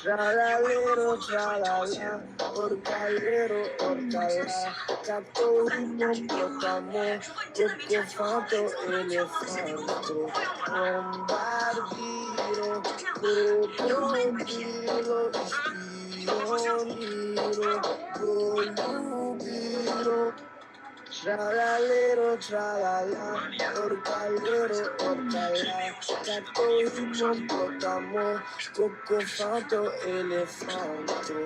Tralalero, tralala, orcalero, orcala, gatto ippopotamo, coccofato, elefanto, bombardiro, crocodilo, spioniro, golubiro. Tralalero, tralala, orcalero, orcala, gatto ippopotamo, coccofato, elefanto,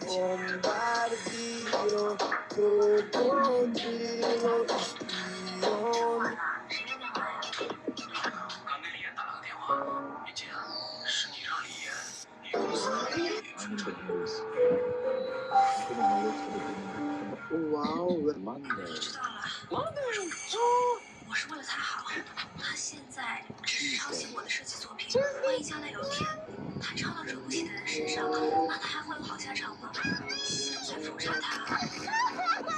bombardiro, crocodilo, spione. 刚给李岩打了个电话，林姐，是你让李岩，你公司的经理。 哇哦！ 知道了，我是为了他好。他现在只是抄袭我的设计作品，万一将来有一天他抄到惹不起的人身上，那他还会有好下场吗？现在封杀他，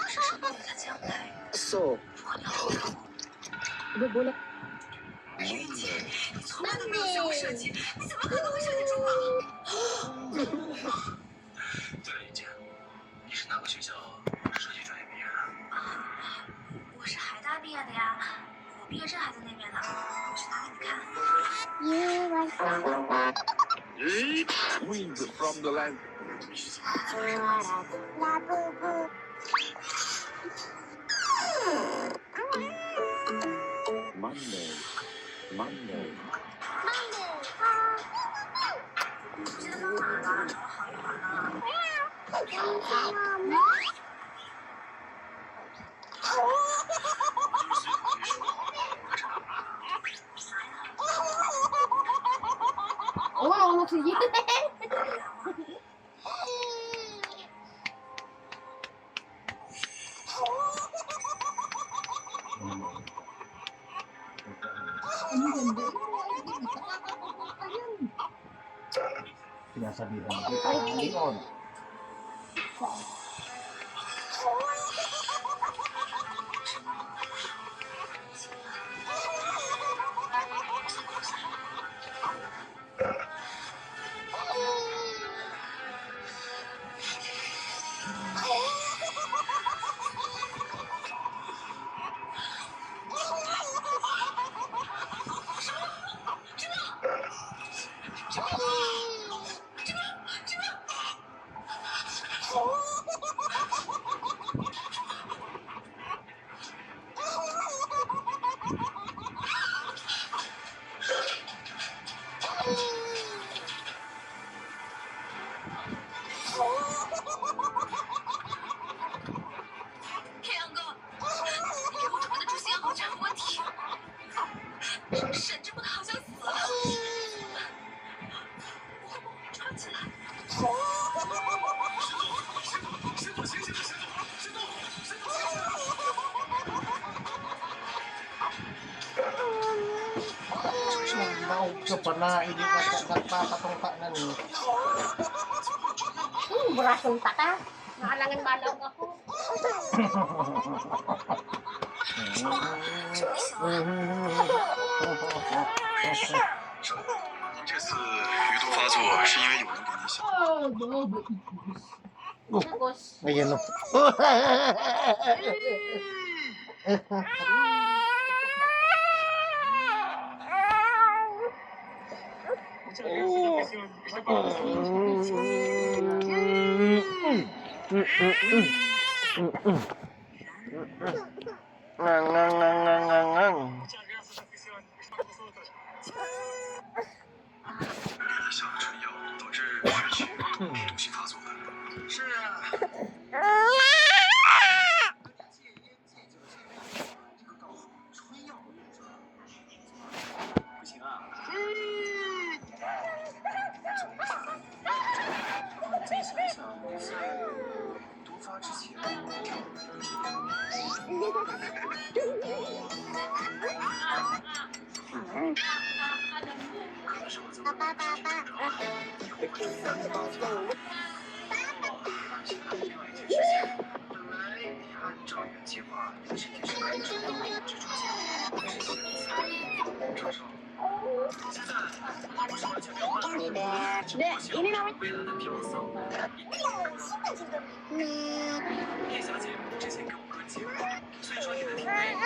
只是为了他将来。So， 如果你要回答我，云姐，你从来都没有学过设计，你怎么可能会设计珠宝？对了，林姐，你是哪个学校设计专业毕业的？我是海大毕业的呀，我毕业证还在那边呢，我去拿给你看。 Winds from the land. 事情还没什么关系。 Monday. 不记得放哪儿了，找了好一会儿呢。 Oh, sige. Sinasabihan mo kita, Leon.天阳哥，你给我准备的猪心羊好像有问题，沈之木他好像死了，我会帮我穿起来。沈总，醒醒，沈总，Pernah ini nagpapatungka na ni. Burasong taka. Nakalangan balaw ako. 您这次余毒发作是因为有人给您下。 Tapos, Ayan o. Ngang. 你下了春药，导致血气毒性发作的。是啊。戒烟戒酒戒魅，这个告诉春药的名字。不行啊。再想想，在毒发之前，可能是我在外面身体成长，以后会注意另外一件事情，本来按照原计划，身体是可以成功制出结果，但是现在，赵少。Dek, ini namanya 叶小姐之前跟我哥结婚，所以说你的体内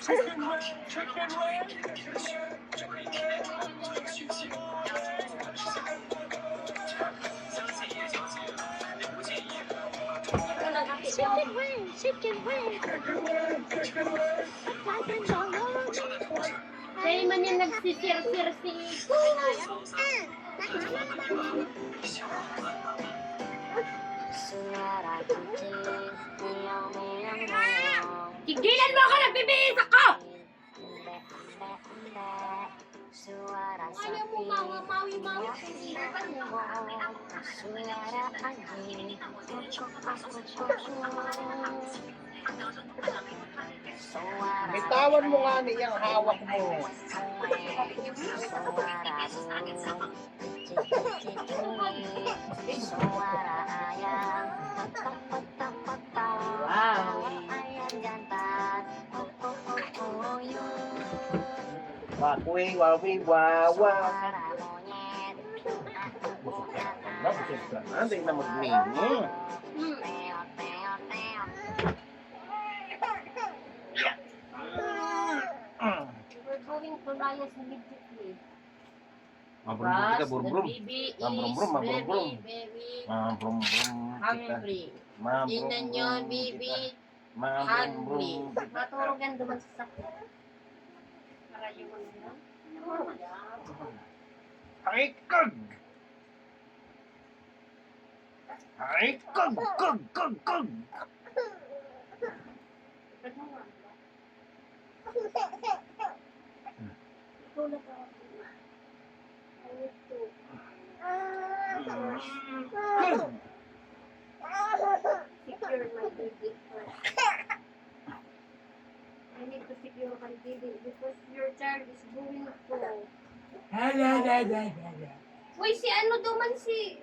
才能高体，传让我这位给你的血，就可以体内转做一个血气，压制这个事情。相信叶小姐肯定不介意把这个 chicken wing, chicken wing. 说的同时， Kaya man yan nagsisir-sir si 搜三，这就我们这个小伙伴了。 Tigilan mo ako! Nagbibihis ako! Ayaw mo mga mawi-mawi sa isipan mo. Bitawan mo nga niyang hawak mo. Wakuy, wawi, wawa. Busog ka na, busog ka na. Hindi na magmini. We're going to Rayas immediately. Mabrum kita, burbrum. baby Mabrum-brum, mabrum-brum. very Mabrum-brum kita. hungry. Tingnan nyo, baby. Mabrum-brum kita. Matulog yan duman sa sakit. Para yung ano yan. Ay, kag! Ay, kag, kag, kag, kag! Ikaw na to. I need to. Secure my baby first. I need to secure my baby because your child is going to. Uy, si ano duman si...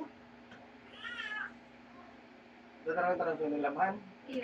Tarang-tarang sa nilaman.